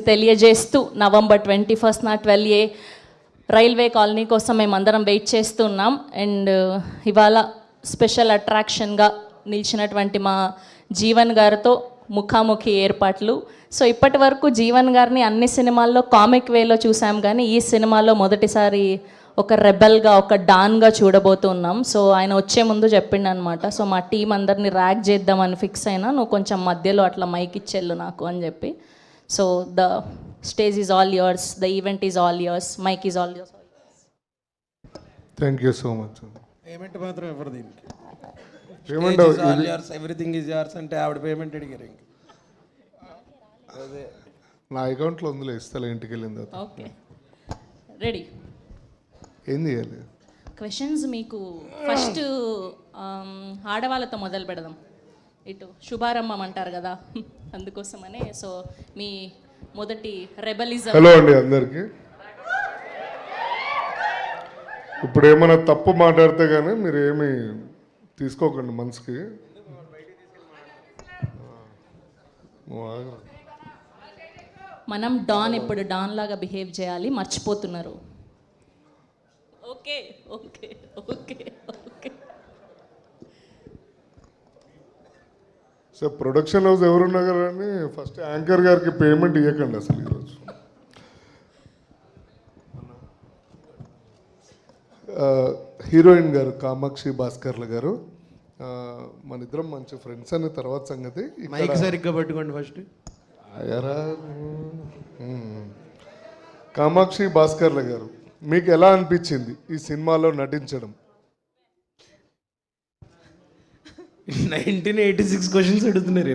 తెలియజేస్తూ నవంబర్ 21 నా 12A railway colony కోసం మేమందరం వెయిట్ చేస్తున్నాం. అండ్ ఇవాళ స్పెషల్ అట్రాక్షన్గా నిలిచినటువంటి మా జీవన్ గారితో ముఖాముఖి ఏర్పాట్లు. సో ఇప్పటి వరకు జీవన్ గారిని అన్ని సినిమాల్లో కామిక్ వేలో చూసాం, కానీ ఈ సినిమాలో మొదటిసారి ఒక రెబెల్గా, ఒక డాన్గా చూడబోతున్నాం. సో ఆయన వచ్చే ముందు చెప్పిండు అనమాట, సో మా టీం అందరినీ ర్యాక్ చేద్దామని ఫిక్స్ అయినా, నువ్వు కొంచెం మధ్యలో అట్లా మైక్ ఇచ్చెళ్ళు నాకు అని చెప్పి. So the stage is all yours, the event is all yours, mic is all yours. Thank you so much. Payment మాత్రం ఎవరు దీనికి? పేమెంట్ ఎవ్రీథింగ్ ఈజ్ యువర్స్ అంటే ఆవిడ పేమెంట్ అడిగారు. ఇంక అదే నా అకౌంట్లో ఉందిలే, ఇస్తా ఇంటికి వెళ్ళిన తర్వాత. Okay, ready. ఏం చేయాలి? క్వశ్చన్స్ మీకు ఫస్ట్ ఆడవాళ్ళతో మొదలు పెడదాం. ఇటు శుభారంభం అంటారు కదా, అందుకోసమనే. సో మీ మొదటి రెబలిజం. హలో అండి అందరికీ. ఇప్పుడు ఏమైనా తప్పు మాట్లాడితే కానీ మీరు ఏమి తీసుకోకండి మనసుకి. మనం డాన్ ఇప్పుడు డాన్ లాగా బిహేవ్ చేయాలి, మర్చిపోతున్నారు. Okay okay okay okay. Sir production house ఎవరున్నా కానీ ఫస్ట్ యాంకర్ గారికి పేమెంట్ ఇవ్వకండి అసలు ఈరోజు. హీరోయిన్ గారు కామాక్షి భాస్కర్ల గారు, మన ఇద్దరం మంచి ఫ్రెండ్స్ అనే తర్వాత సంగతి. మైక్ సరిగ్గా పట్టుకోండి ఫస్ట్. కామాక్షి భాస్కర్ల గారు, మీకు ఎలా అనిపించింది ఈ సినిమాలో నటించడం? 1986 క్వశ్చన్స్ అడుగుతున్నారు.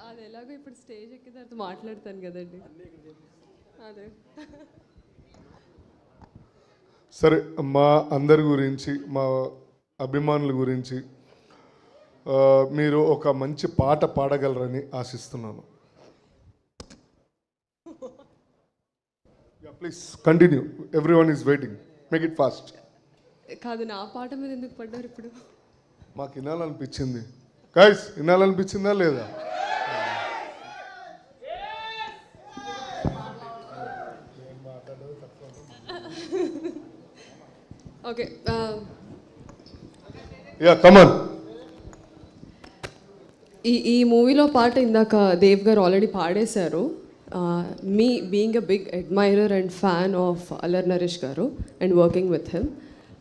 అది ఎలాగో ఇప్పుడు స్టేజ్ ఎక్కిన తర్వాత మాట్లాడతాను కదండి. అదే సరే, మా అందరి గురించి, మా అభిమానుల గురించి మీరు ఒక మంచి పాట పాడగలరని ఆశిస్తున్నాను. Please continue, everyone is waiting, make it fast. కాదు, నా పాట మీద ఎందుకు పడ్డారు ఇప్పుడు? మాకు వినాలనిపించింది. గైస్, వినాలనిపించిందా లేదా? Okay, yeah come on. ఈ మూవీలో పాట ఇందాక దేవ్ గారు ఆల్రెడీ పాడేశారు. Me being a big admirer and fan of Allari Naresh గారు and working with him,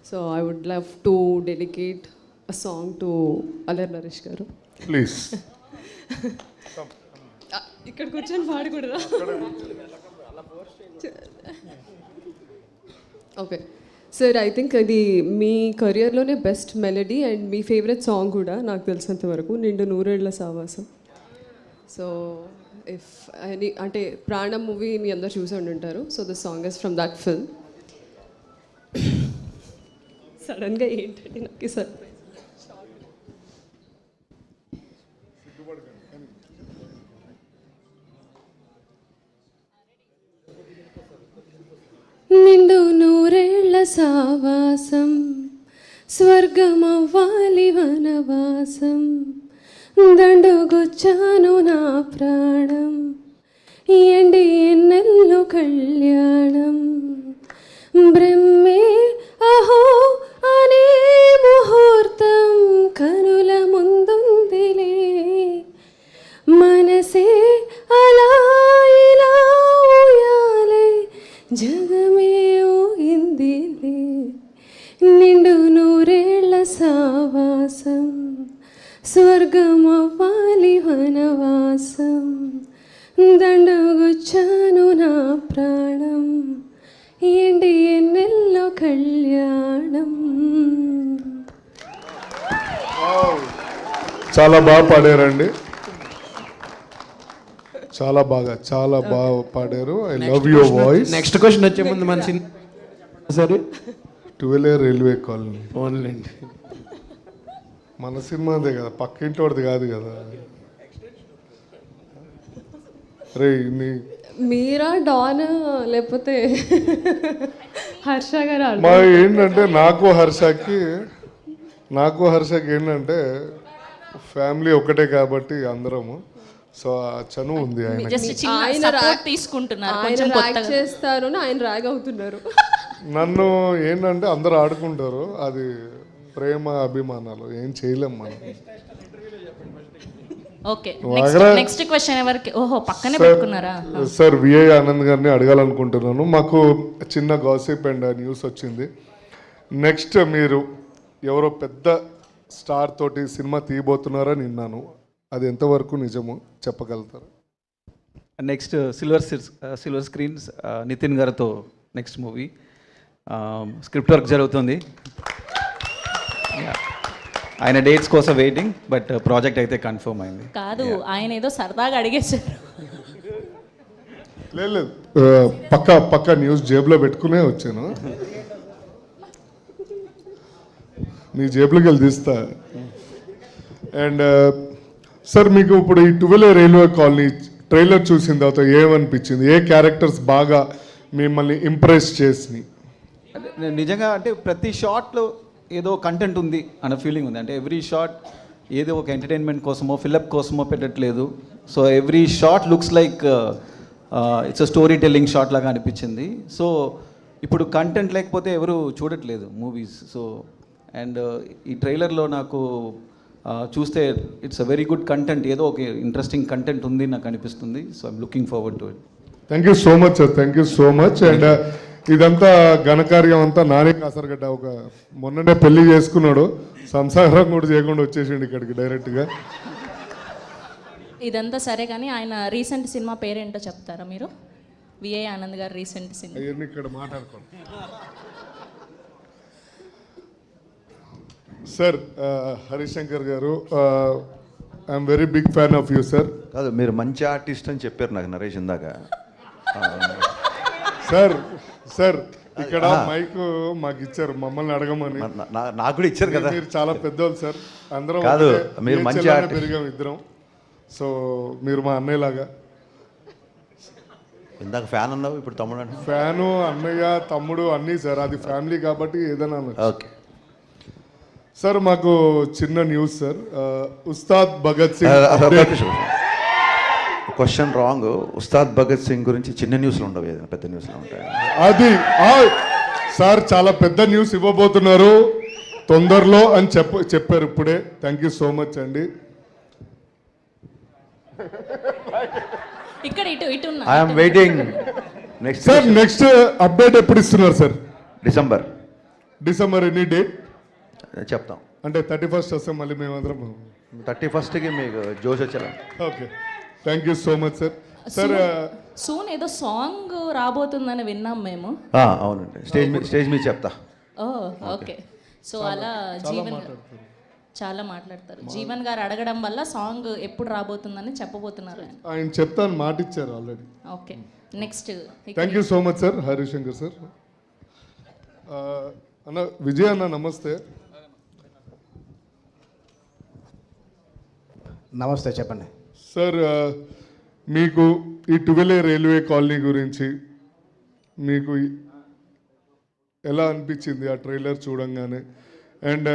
so I would love to dedicate a song to Allari Naresh గారు. ప్లీజ్. ఇక్కడ కూర్చొని పాడకూడదా? ఓకే సార్, ఐ థింక్ అది మీ కెరియర్లోనే బెస్ట్ మెలడీ అండ్ మీ ఫేవరెట్ సాంగ్ కూడా నాకు తెలిసినంత వరకు, నిండు నూరేళ్ల సావాసం. సో ఇఫ్ ఎనీ అంటే ప్రాణం మూవీ మీ అందరు చూసి ఉండుంటారు. So the song is from that film. సడన్గా ఏంటంటే నాకు సర్ప్రైజ్. నిండు నూరేళ్ల సావాసం, స్వర్గమవ్వాలి వనవాసం, దండుగొచ్చాను నా ప్రాణం, ఎండి ఎన్నెల్లు కళ్యాణం, బ్రహ్మే అహో అనే ముహూర్తం కనుల ముందుందిలే, మనసే అలా ఇలా ఊయాలై జగమే ఊగిందిలే, నిండు నూరేళ్ల సావాసం, స్వర్గమవ్వాలి వనవాసం, దండగొచ్చాను నా ప్రాణం, ఏంటి ఎన్నెల్లో కళ్యాణం. చాలా బాగా పాడారండి, చాలా బాగా పాడారు. I love your voice. Next question వచ్చే ముందు మన సరే 12A రైల్వే కాలనీ ఓన్లండి. మన సినిమాదే కదా, పక్కింటి వాడిది కాదు కదా. రే మీరా డాన్ లేకపోతే హర్ష గారు? మా ఏంటంటే నాకు హర్షకి ఏంటంటే ఫ్యామిలీ ఒకటే కాబట్టి అందరము. సో ఆ చనువు ఉంది ఆయన. జస్ట్ చిన్న ఆయన సపోర్ట్ తీసుకుంటున్నారు ఆయన కొంచెం ర్యాగ్ కొత్తగా. చేస్తారు ఆయన ర్యాగ్ అవుతున్నారు. నన్ను ఏంటంటే అందరూ ఆడుకుంటారు, అది ప్రేమ అభిమానాలు, ఏం చేయలేం మనం. ఓకే నెక్స్ట్ క్వశ్చన్ ఎవరికి? ఓహో పక్కనే సార్, పెట్టుకున్నారా? సార్ విఐ ఆనంద్ గారిని అడగాలనుకుంటున్నాను. మాకు చిన్న గాసిప్ అండ్ న్యూస్ వచ్చింది. నెక్స్ట్ మీరు ఎవరో పెద్ద స్టార్ తోటి సినిమా తీయబోతున్నారని విన్నాను, అది ఎంతవరకు నిజము చెప్పగలుగుతారు? నెక్స్ట్ సిల్వర్ స్క్రీన్స్ నితిన్ గారితో నెక్స్ట్ మూవీ స్క్రిప్ట్ వర్క్ జరుగుతుంది. ఆయన డేట్స్ కోసం వెయిటింగ్, బట్ ప్రాజెక్ట్ అయితే కన్ఫర్మ్ అయింది. కాదు ఆయన ఏదో సరదాగా అడిగేశారు. లేదు పక్క న్యూస్ జేబులో పెట్టుకునే వచ్చాను, నీ జేబులోకి వెళ్ళి తీస్తా. అండ్ సార్ మీకు ఇప్పుడు ఈ 12 రైల్వే కాలనీ ట్రైలర్ చూసిన తర్వాత ఏమనిపించింది? ఏ క్యారెక్టర్స్ బాగా మిమ్మల్ని ఇంప్రెస్ చేసినాయి? నిజంగా అంటే ప్రతి షాట్లో ఏదో కంటెంట్ ఉంది అన్న ఫీలింగ్ ఉంది. అంటే ఎవ్రీ షాట్ ఏదో ఒక ఎంటర్టైన్మెంట్ కోసమో ఫిల్అప్ కోసమో పెట్టట్లేదు. So every shot looks like it's a story telling shot లాగా అనిపించింది. సో ఇప్పుడు కంటెంట్ లేకపోతే ఎవరు చూడట్లేదు మూవీస్. సో అండ్ ఈ ట్రైలర్లో నాకు చూస్తే it's a very good content, ఏదో ఒక ఇంట్రెస్టింగ్ కంటెంట్ ఉంది నాకు అనిపిస్తుంది. So I'm looking forward to it. Thank you so much sir, thank you so much. And ఇదంతా ఘనకార్యం అంతా నాని కాసరగడ్డ ఒక మొన్ననే పెళ్లి చేసుకున్నాడు, సంసారం కూడా చేయకుండా వచ్చేసిండు ఇక్కడికి డైరెక్ట్గా. ఇదంతా సరే కానీ ఆయన రీసెంట్ సినిమా పేరేంటో చెప్తారా మీరు? విఐ ఆనంద్ గారు రీసెంట్ సినిమా. అవన్నీ ఇక్కడ మాట్లాడుకోండి సార్. హరిశంకర్ గారు, I'm very big fan of you sir. కాదు, మీరు మంచి ఆర్టిస్ట్ అని చెప్పారు నాకు నరేష్ ఇందాక. సార్ సార్ ఇక్కడ మైక్ మాకు ఇచ్చారు మమ్మల్ని అడగమని. నాకు కూడా ఇచ్చారు కదా. మీరు చాలా పెద్దోళ్ళు సార్, అందరం కాదు, ఒకటే మీరు మంచి BHL లోనే artist. పెరిగాం ఇద్దరం. సో మీరు మా అన్నయ్యలాగా. ఇందాక ఫ్యాన్ అన్నావు, ఇప్పుడు తమ్ముడు అంటే. ఫ్యాను, అన్నయ్య, తమ్ముడు అన్నీ సార్, అది ఫ్యామిలీ కాబట్టి ఏదైనా అనొచ్చు. ఓకే సార్ మాకు చిన్న news sir. Ustaad Bhagat Singh question wrong. Ustaad Bhagat Singh గురించి చిన్న న్యూస్లు ఉండవు, ఏదైనా పెద్ద న్యూస్లు ఉంటాయి. అది సార్ చాలా పెద్ద న్యూస్ ఇవ్వబోతున్నారు తొందరలో అని చెప్పారు ఇప్పుడే. థ్యాంక్ యూ సో మచ్ అండి. ఇక్కడ ఇటు ఇటు ఉన్నా. I'm waiting. Next sir next update ఎప్పుడు ఇస్తున్నారు సార్? డిసెంబర్ ఎనీ డేట్ చెప్తాం. అంటే 31st వస్తాం మళ్ళీ మేమందరం. 31st మీకు జోష్ వచ్చేలా. Okay thank you so much sir. Sir soon ఏదో సాంగ్ రాబోతుందని విన్నాం మేము. అవునండి, స్టేజ్ మీద చెప్తా. ఓ ఓకే. సో అలా జీవన్ చాలా మాట్లాడతారు. జీవన్ గారు అడగడం వల్ల సాంగ్ ఎప్పుడు రాబోతుందని చెప్పబోతున్నారు ఆయన చెప్తాను మాట ఇచ్చారు already. Okay next. Thank you so much sir. Harishankar sir. అన్న విజయ్ అన్న నమస్తే. నమస్తే, చెప్పండి సార్. మీకు ఈ 12 రైల్వే కాలనీ గురించి మీకు ఎలా అనిపించింది ఆ ట్రైలర్ చూడంగానే? అండ్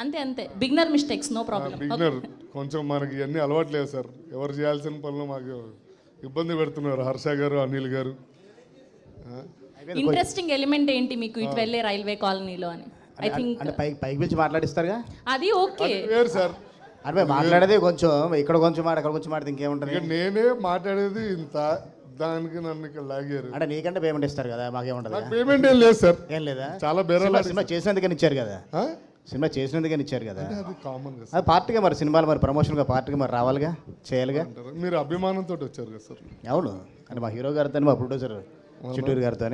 అంతే అంతే beginner mistakes, no problem. Beginner కొంచెం మనకి ఇవన్నీ అలవాట్లేదు సార్, ఎవరు చేయాల్సిన పనులు మాకు ఇబ్బంది పెడుతున్నారు హర్ష గారు, అనిల్ గారు. ఇంట్రెస్టింగ్ ఎలిమెంట్ ఏంటి మీకు ఇటు వెళ్ళే రైల్వే కాలనీలో అని? ఐ థింక్ అంటే పైకి పిలిచి మాట్లాడిస్తారుగా, అది ఓకే. వేరు సార్, అంటే మాట్లాడేది కొంచెం ఇక్కడ కొంచెం మాట అక్కడ కొంచెం మాట ఇంకేముంటుంది. ఇక నేనే మాట్లాడేది ఇంత, దానికి నన్ను ఇక్కడ లాగారు. అంటే నీకంటే పేమెంట్ ఇస్తారు కదా, మాకేముంటుంది? పేమెంట్ ఏం లేదు సార్, ఏం లేదా? చాలా బేరాలు. సినిమా చేసినందుకని ఇచ్చారు కదా, సినిమా చేసినందుకని ఇచ్చారు కదా. అది కామన్ గా అది పార్టీగా మరి సినిమాలు మరి ప్రమోషన్గా పార్టీగా మరి రావాలిగా, చేయాలిగా. మీరు అభిమానంతో వచ్చారు కదా సార్. అవును, అంటే మా హీరో గారితో మా ప్రొడ్యూసర్ చిట్టూరు గారితో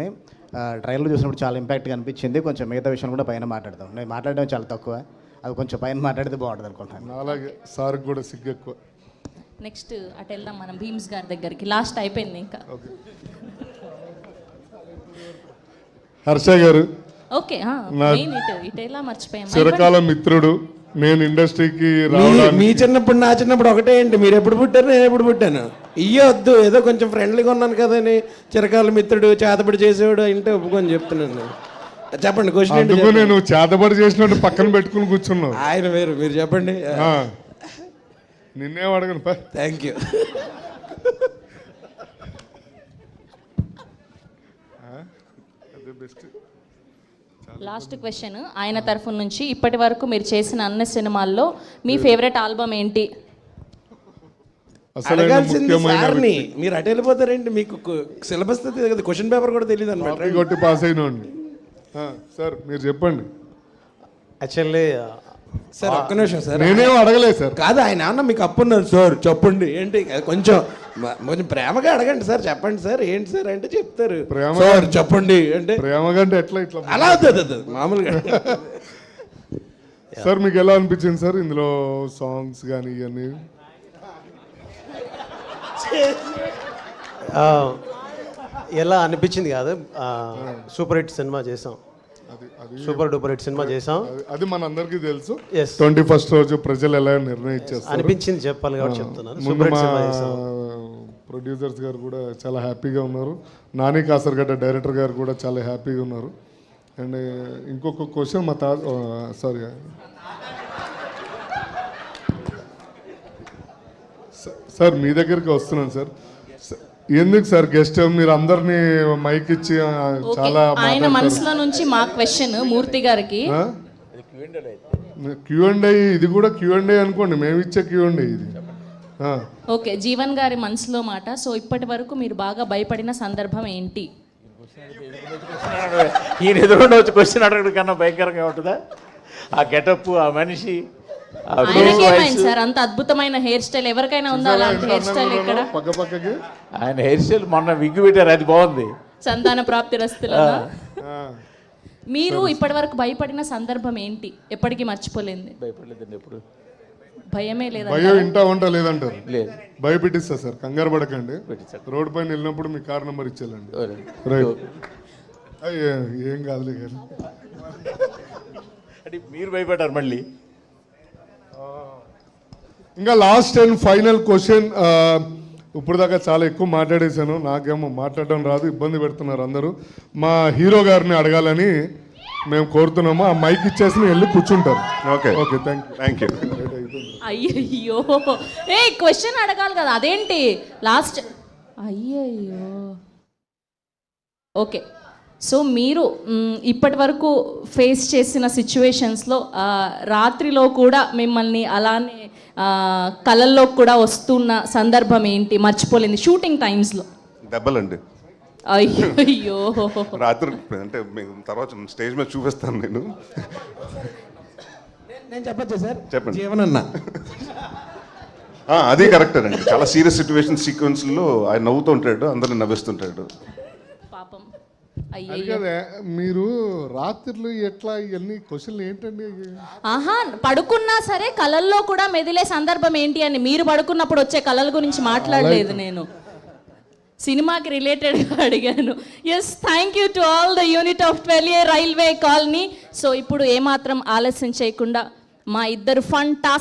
ట్రైలర్ చూసినప్పుడు చాలా ఇంపాక్ట్గా అనిపించింది. కొంచెం మిగతా విషయం కూడా పైన మాట్లాడతాం. నేను మాట్లాడడం చాలా తక్కువ, అది కొంచెం పైన మాట్లాడితే బాగుంటుంది అనుకుంటాను. అలాగే సార్ కూడా సిగ్గు ఎక్కువ. నెక్స్ట్ అటు వెళ్దాం మనం భీమ్స్ గారి దగ్గరికి. లాస్ట్ అయిపోయింది ఇంకా. హర్ష గారు ఓకే మెయిన్ ఇటు ఎలా మర్చిపోయాం. చిరకాల మిత్రుడు, నేను ఇండస్ట్రీకి రావడానికి మీ చిన్నప్పుడు నా చిన్నప్పుడు ఒకటే ఏంటి, మీరు ఎప్పుడు పుట్టారు నేను ఎప్పుడు పుట్టాను ఇయ్యే వద్దు, ఏదో కొంచెం ఫ్రెండ్లీగా ఉన్నాను కదని చిరకాల మిత్రుడు చేతబడి చేసేవాడు అంటే ఒప్పుకొని చెప్తున్నాను. చెప్పండి క్వశ్చన్ ఏంటి? అందుకు నేను చేతబడి చేసినట్టు పక్కన పెట్టుకుని కూర్చున్నావు. ఆయన వేరు, మీరు చెప్పండి. నిన్నేం అడగను పా. Thank you. అదే బెస్ట్. లాస్ట్ క్వశ్చన్ ఆయన తరఫు నుంచి, ఇప్పటి వరకు మీరు చేసిన అన్ని సినిమాల్లో మీ ఫేవరెట్ ఆల్బమ్ ఏంటి? అసలు అడగాల్సింది సార్ని, మీరు అటు వెళ్ళిపోతారేంటి? మీకు సిలబస్ తెలియదు, క్వశ్చన్ పేపర్ కూడా తెలియదు అనమాట. కొట్టి పాస్ అయినండి. సార్ మీరు చెప్పండి. యాక్చువల్లీ సార్ ఒక్క నిమిషం సార్, నేనేం అడగలేదు సార్. కాదు ఆయన అన్న మీకు అప్పున్నారు సార్ చెప్పండి ఏంటి, కొంచెం కొంచెం ప్రేమగా అడగండి సార్, చెప్పండి సార్ ఏంటి సార్ అంటే చెప్తారు. సార్ చెప్పండి అంటే ప్రేమగా అంటే ఎట్లా ఇట్లా అలా అవుతుంది మామూలుగా. సార్ మీకు ఎలా అనిపించింది సార్ ఇందులో సాంగ్స్ కానీ ఇవన్నీ? ఎలా అనిపించింది కాదు, సూపర్ హిట్ సినిమా చేసాం, సూపర్ డూపర్ హిట్ సినిమా చేసాం. అది మన అందరికీ తెలుసు. Yes. 21st రోజు ప్రజలు ఎలా నిర్ణయించేస్తారు అనిపించింది చెప్పాలి కాబట్టి చెప్తున్నాను. ముందు సూపర్ హిట్ మా సినిమా చేసాం. ప్రొడ్యూసర్స్ గారు కూడా చాలా హ్యాపీగా ఉన్నారు, నాని కాసర్గడ్డ డైరెక్టర్ గారు కూడా చాలా హ్యాపీగా ఉన్నారు. అండ్ ఇంకొక క్వశ్చన్ మా సారీ సార్ మీ దగ్గరికి వస్తున్నాను సార్. ఎందుకు సార్ గెస్ట్ మీరు అందరినీ మైక్ ఇచ్చి ఓకే, చాలా ఆయన మనసులో నుంచి మా క్వశ్చన్ మూర్తి గారికి. Q&A, ఇది కూడా Q&A అనుకోండి, మేము ఇచ్చే Q&A ఇది. ఓకే, జీవన్ గారి మనసులో మాట. సో ఇప్పటి వరకు మీరు బాగా భయపడిన సందర్భం ఏంటి? ఈయన ఎదురుండి వచ్చి క్వశ్చన్ అడగడం కన్నా భయంకరంగా ఉంటుందా? ఆ గెటప్, ఆ మనిషి, ఆ ఆయనకేమైంది సార్? అంత అద్భుతమైన హెయిర్ స్టైల్ ఎవరికైనా ఉందా అలాంటి హెయిర్ స్టైల్ ఇక్కడ? పక్క పక్కకి ఆయన హెయిర్ స్టైల్ మొన్న విగ్గు పెట్టారు, అది బాగుంది. సంతాన ప్రాప్తి రస్తులనా? మీరు ఇప్పటి వరకు భయపడిన సందర్భం ఏంటి? ఎప్పటికీ మర్చిపోలేంది? భయపడలేదండి ఎప్పుడు. భయమే లేదా? భయం ఇంటా వంట లేదంటారు. లేదు. భయపెట్టిస్తా సార్, కంగారు పడకండి. రోడ్ పైన వెళ్ళినప్పుడు మీ కార్ నెంబర్ ఇచ్చేయాలండి. రైట్, ఏం కాదులే కానీ. అంటే మీరు భయపడ్డారు మళ్ళీ. ఇంకా లాస్ట్ అండ్ ఫైనల్ క్వశ్చన్. ఇప్పుడు దాకా చాలా ఎక్కువ మాట్లాడేశాను, నాకేమో మాట్లాడడం రాదు, ఇబ్బంది పెడుతున్నారు అందరూ. మా హీరో గారిని అడగాలని మేము కోరుతున్నాము. ఆ మైక్ ఇచ్చేసి వెళ్ళి కూర్చుంటారు. Okay okay, thank you. అయ్యయ్యో, ఏ క్వశ్చన్ అడగాలి కదా, అదేంటి లాస్ట్? అయ్యయ్యో. ఓకే, సో మీరు ఇప్పటి వరకు ఫేస్ చేసిన సిచ్యువేషన్స్లో రాత్రిలో కూడా మిమ్మల్ని అలానే కళల్లో కూడా వస్తున్న సందర్భం ఏంటి? మర్చిపోలేంది షూటింగ్ టైమ్స్లో? దెబ్బలండి. అయ్యో, రాత్రి అంటే తర్వాత స్టేజ్ మీద చూపిస్తాను నేను. నేను చెప్పచ్చా సార్? చెప్పండి. జీవనన్నా అది కరెక్ట్ అండి. చాలా సీరియస్ సిచ్యువేషన్ సీక్వెన్స్లో ఆయన నవ్వుతుంటాడు, అందరిని నవ్విస్తుంటాడు. పాపం. అది అయ్యయ్యో. కదా, మీరు రాత్రులు ఎట్లా ఇవన్నీ క్వశ్చన్లు ఏంటండి? ఆహా, పడుకున్నా సరే కళల్లో కూడా మెదిలే సందర్భం ఏంటి అని. మీరు పడుకున్నప్పుడు వచ్చే కళల గురించి మాట్లాడలేదు నేను, సినిమాకి రిలేటెడ్గా అడిగాను. Yes, thank you to all the unit of 12A railway colony. సో ఇప్పుడు ఏమాత్రం ఆలస్యం చేయకుండా మా ఇద్దరు ఫంటాస్టిక్